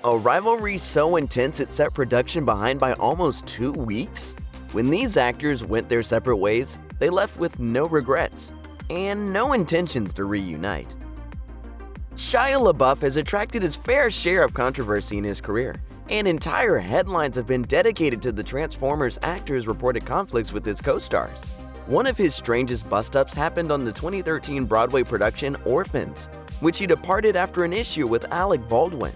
A rivalry so intense it set production behind by almost 2 weeks? When these actors went their separate ways, they left with no regrets and no intentions to reunite. Shia LaBeouf has attracted his fair share of controversy in his career, and entire headlines have been dedicated to the Transformers actor's reported conflicts with his co-stars. One of his strangest bust-ups happened on the 2013 Broadway production Orphans, which he departed after an issue with Alec Baldwin.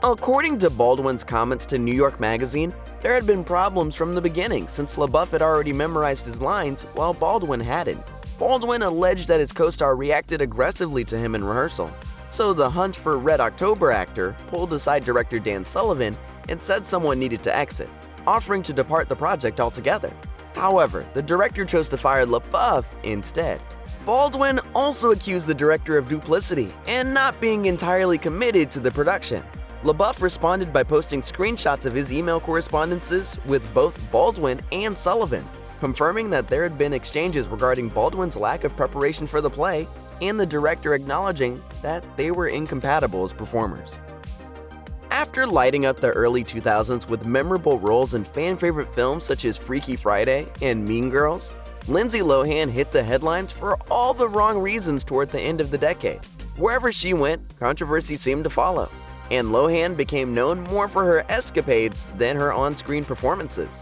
According to Baldwin's comments to New York Magazine, there had been problems from the beginning since LaBeouf had already memorized his lines while Baldwin hadn't. Baldwin alleged that his co-star reacted aggressively to him in rehearsal, so the Hunt for Red October actor pulled aside director Dan Sullivan and said someone needed to exit, offering to depart the project altogether. However, the director chose to fire LaBeouf instead. Baldwin also accused the director of duplicity and not being entirely committed to the production. LaBeouf responded by posting screenshots of his email correspondences with both Baldwin and Sullivan, confirming that there had been exchanges regarding Baldwin's lack of preparation for the play and the director acknowledging that they were incompatible as performers. After lighting up the early 2000s with memorable roles in fan-favorite films such as Freaky Friday and Mean Girls, Lindsay Lohan hit the headlines for all the wrong reasons toward the end of the decade. Wherever she went, controversy seemed to follow, and Lohan became known more for her escapades than her on-screen performances.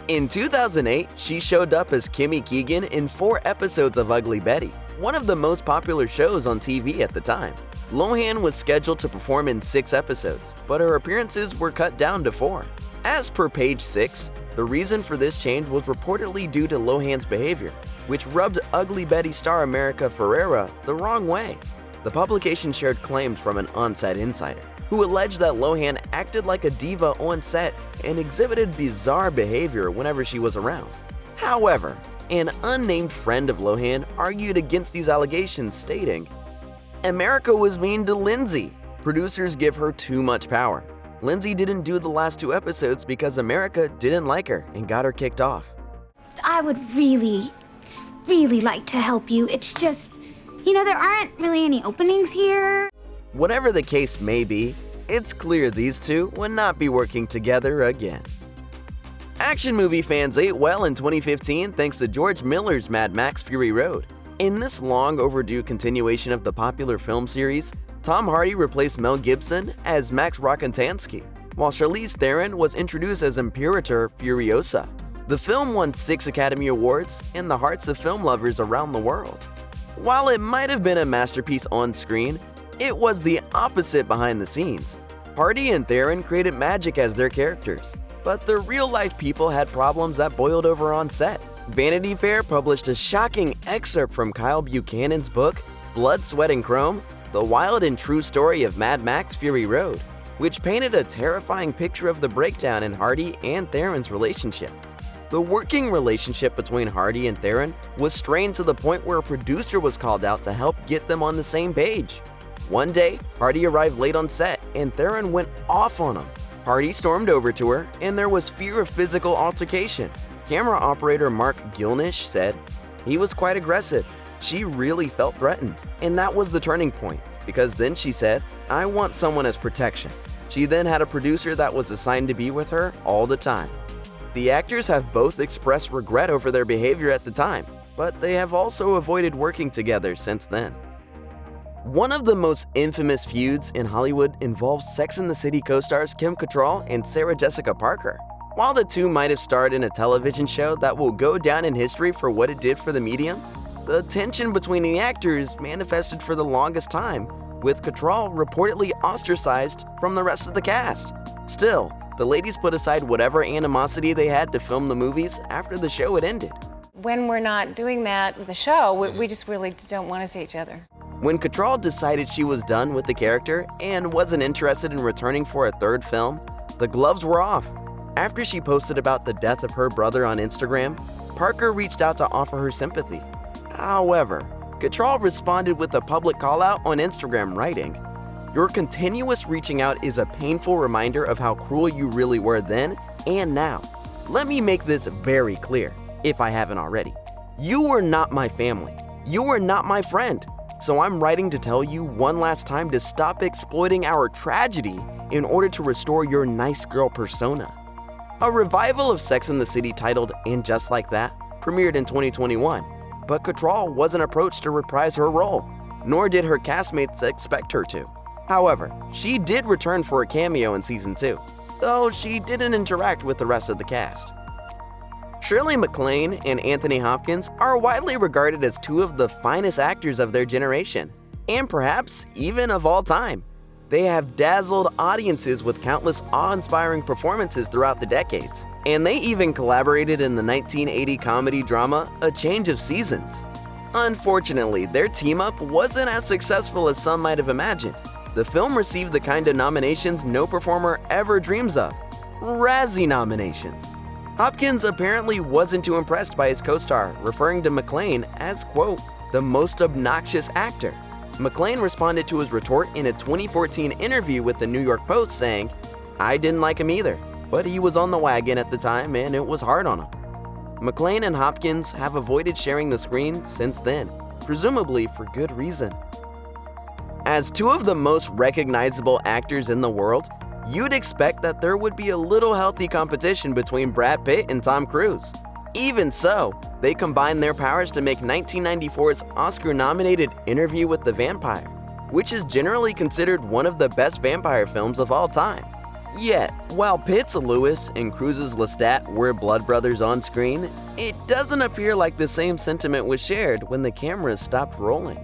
In 2008, she showed up as Kimmy Keegan in 4 episodes of Ugly Betty, one of the most popular shows on TV at the time. Lohan was scheduled to perform in 6 episodes, but her appearances were cut down to 4. As per page 6, the reason for this change was reportedly due to Lohan's behavior, which rubbed Ugly Betty star America Ferrera the wrong way. The publication shared claims from an on-set insider, who alleged that Lohan acted like a diva on set and exhibited bizarre behavior whenever she was around. However, an unnamed friend of Lohan argued against these allegations, stating, "America was mean to Lindsay. Producers give her too much power. Lindsay didn't do the last 2 episodes because America didn't like her and got her kicked off." I would really like to help you. It's just, there aren't really any openings here. Whatever the case may be, it's clear these two would not be working together again. Action movie fans ate well in 2015 thanks to George Miller's Mad Max Fury Road. In this long overdue continuation of the popular film series, Tom Hardy replaced Mel Gibson as Max Rokitansky, while Charlize Theron was introduced as Imperator Furiosa. The film won 6 Academy Awards in the hearts of film lovers around the world. While it might have been a masterpiece on screen, it was the opposite behind the scenes. Hardy and Theron created magic as their characters, but the real-life people had problems that boiled over on set. Vanity Fair published a shocking excerpt from Kyle Buchanan's book, Blood, Sweat, and Chrome: The Wild and True Story of Mad Max Fury Road, which painted a terrifying picture of the breakdown in Hardy and Theron's relationship. The working relationship between Hardy and Theron was strained to the point where a producer was called out to help get them on the same page. One day, Hardy arrived late on set, and Theron went off on him. Hardy stormed over to her, and there was fear of physical altercation. Camera operator Mark Gilnish said, "He was quite aggressive. She really felt threatened." And that was the turning point, because then she said, "I want someone as protection." She then had a producer that was assigned to be with her all the time. The actors have both expressed regret over their behavior at the time, but they have also avoided working together since then. One of the most infamous feuds in Hollywood involves Sex and the City co-stars Kim Cattrall and Sarah Jessica Parker. While the two might have starred in a television show that will go down in history for what it did for the medium, the tension between the actors manifested for the longest time, with Cattrall reportedly ostracized from the rest of the cast. Still, the ladies put aside whatever animosity they had to film the movies after the show had ended. When we're not doing that, the show, we just really don't want to see each other. When Cattrall decided she was done with the character and wasn't interested in returning for a 3rd film, the gloves were off. After she posted about the death of her brother on Instagram, Parker reached out to offer her sympathy. However, Cattrall responded with a public call-out on Instagram, writing, "Your continuous reaching out is a painful reminder of how cruel you really were then and now. Let me make this very clear, if I haven't already. You were not my family. You were not my friend. So I'm writing to tell you one last time to stop exploiting our tragedy in order to restore your nice girl persona. A revival of Sex and the City titled And Just Like That premiered in 2021, but Cattrall wasn't approached to reprise her role, nor did her castmates expect her to. However, she did return for a cameo in season 2, though she didn't interact with the rest of the cast. Shirley MacLaine and Anthony Hopkins are widely regarded as two of the finest actors of their generation, and perhaps even of all time. They have dazzled audiences with countless awe-inspiring performances throughout the decades, and they even collaborated in the 1980 comedy drama A Change of Seasons. Unfortunately, their team-up wasn't as successful as some might have imagined. The film received the kind of nominations no performer ever dreams of: Razzie nominations. Hopkins apparently wasn't too impressed by his co-star, referring to MacLaine as, quote, the most obnoxious actor. MacLaine responded to his retort in a 2014 interview with the New York Post saying, "I didn't like him either, but he was on the wagon at the time and it was hard on him." MacLaine and Hopkins have avoided sharing the screen since then, presumably for good reason. As two of the most recognizable actors in the world, you'd expect that there would be a little healthy competition between Brad Pitt and Tom Cruise. Even so, they combined their powers to make 1994's Oscar-nominated Interview with the Vampire, which is generally considered one of the best vampire films of all time. Yet, while Pitt's Lewis and Cruise's Lestat were blood brothers on screen, it doesn't appear like the same sentiment was shared when the cameras stopped rolling.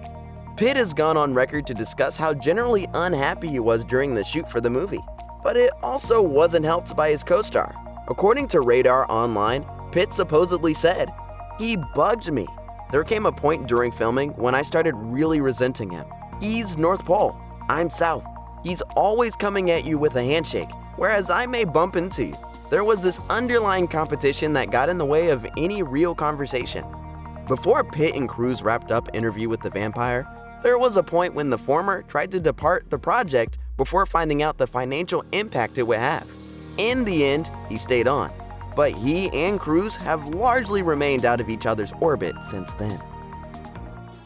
Pitt has gone on record to discuss how generally unhappy he was during the shoot for the movie, but it also wasn't helped by his co-star. According to Radar Online, Pitt supposedly said, "He bugged me. There came a point during filming when I started really resenting him. He's North Pole, I'm South. He's always coming at you with a handshake, whereas I may bump into you. There was this underlying competition that got in the way of any real conversation." Before Pitt and Cruise wrapped up Interview with the Vampire, there was a point when the former tried to depart the project before finding out the financial impact it would have. In the end, he stayed on, but he and Cruise have largely remained out of each other's orbit since then.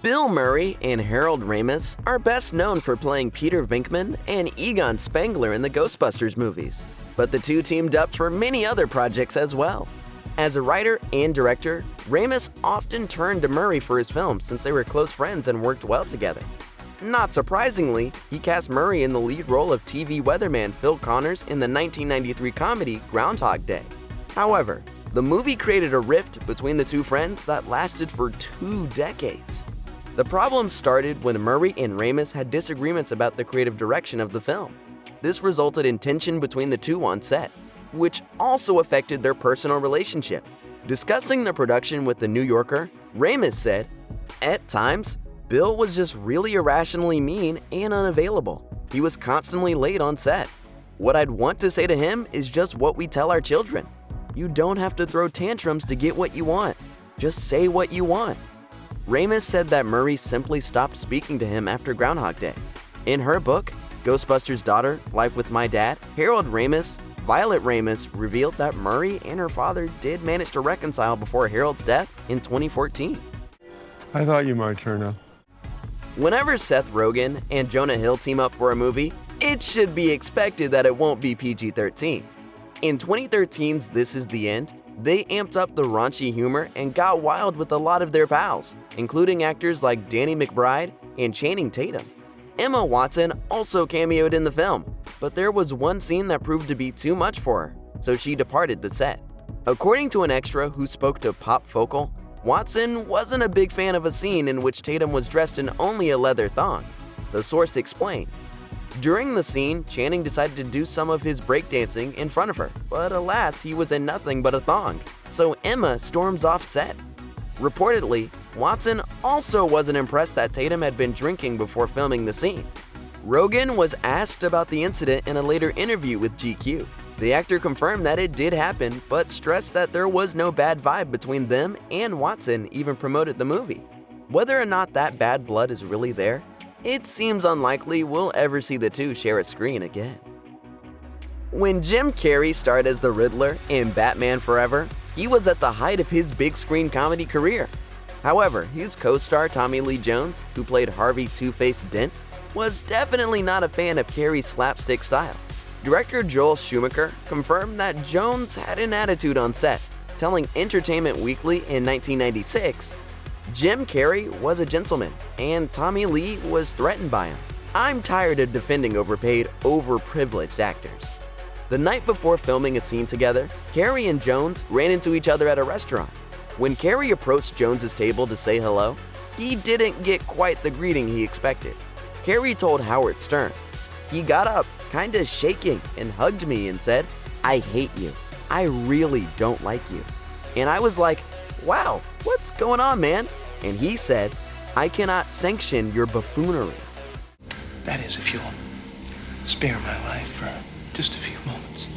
Bill Murray and Harold Ramis are best known for playing Peter Venkman and Egon Spengler in the Ghostbusters movies, but the two teamed up for many other projects as well. As a writer and director, Ramis often turned to Murray for his films since they were close friends and worked well together. Not surprisingly, he cast Murray in the lead role of TV weatherman Phil Connors in the 1993 comedy Groundhog Day. However, the movie created a rift between the two friends that lasted for 2 decades. The problem started when Murray and Ramis had disagreements about the creative direction of the film. This resulted in tension between the two on set, which also affected their personal relationship. Discussing the production with The New Yorker, Ramis said, "At times, Bill was just really irrationally mean and unavailable. He was constantly late on set. What I'd want to say to him is just what we tell our children. You don't have to throw tantrums to get what you want. Just say what you want." Ramis said that Murray simply stopped speaking to him after Groundhog Day. In her book, Ghostbusters' Daughter, Life with My Dad, Harold Ramis, Violet Ramis revealed that Murray and her father did manage to reconcile before Harold's death in 2014. I thought you might turn up. Whenever Seth Rogen and Jonah Hill team up for a movie, it should be expected that it won't be PG-13. In 2013's This Is the End, they amped up the raunchy humor and got wild with a lot of their pals, including actors like Danny McBride and Channing Tatum. Emma Watson also cameoed in the film, but there was one scene that proved to be too much for her, so she departed the set. According to an extra who spoke to Pop Focal, Watson wasn't a big fan of a scene in which Tatum was dressed in only a leather thong. The source explained, "During the scene, Channing decided to do some of his breakdancing in front of her, but alas, he was in nothing but a thong, so Emma storms off set." Reportedly, Watson also wasn't impressed that Tatum had been drinking before filming the scene. Rogen was asked about the incident in a later interview with GQ. The actor confirmed that it did happen, but stressed that there was no bad vibe between them, and Watson even promoted the movie. Whether or not that bad blood is really there, it seems unlikely we'll ever see the two share a screen again. When Jim Carrey starred as the Riddler in Batman Forever, he was at the height of his big screen comedy career. However, his co-star Tommy Lee Jones, who played Harvey Two-Face Dent, was definitely not a fan of Carrey's slapstick style. Director Joel Schumacher confirmed that Jones had an attitude on set, telling Entertainment Weekly in 1996, "Jim Carrey was a gentleman, and Tommy Lee was threatened by him. I'm tired of defending overpaid, overprivileged actors." The night before filming a scene together, Carrey and Jones ran into each other at a restaurant. When Carrey approached Jones's table to say hello, he didn't get quite the greeting he expected. Carrey told Howard Stern, "He got up, kinda shaking, and hugged me and said, 'I hate you. I really don't like you.' And I was like, 'Wow, what's going on, man?' And he said, 'I cannot sanction your buffoonery.'" That is, if you'll spare my life for just a few moments.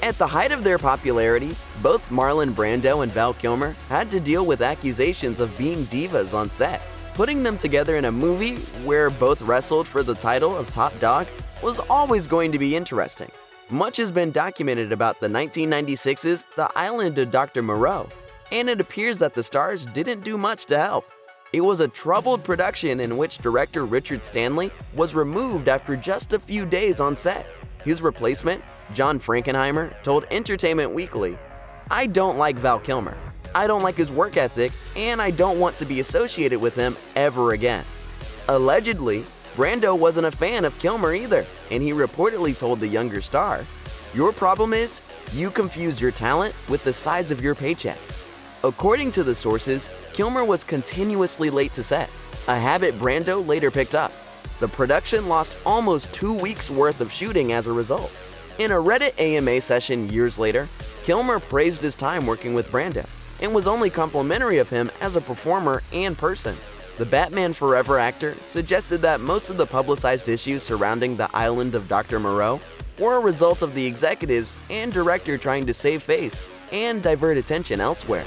At the height of their popularity, both Marlon Brando and Val Kilmer had to deal with accusations of being divas on set. Putting them together in a movie where both wrestled for the title of top dog was always going to be interesting. Much has been documented about the 1996's The Island of Dr. Moreau, and it appears that the stars didn't do much to help. It was a troubled production in which director Richard Stanley was removed after just a few days on set. His replacement, John Frankenheimer, told Entertainment Weekly, "I don't like Val Kilmer. I don't like his work ethic, and I don't want to be associated with him ever again." Allegedly, Brando wasn't a fan of Kilmer either, and he reportedly told the younger star, "Your problem is, you confuse your talent with the size of your paycheck." According to the sources, Kilmer was continuously late to set, a habit Brando later picked up. The production lost almost 2 weeks worth of shooting as a result. In a Reddit AMA session years later, Kilmer praised his time working with Brando and was only complimentary of him as a performer and person. The Batman Forever actor suggested that most of the publicized issues surrounding the Island of Dr. Moreau were a result of the executives and director trying to save face and divert attention elsewhere.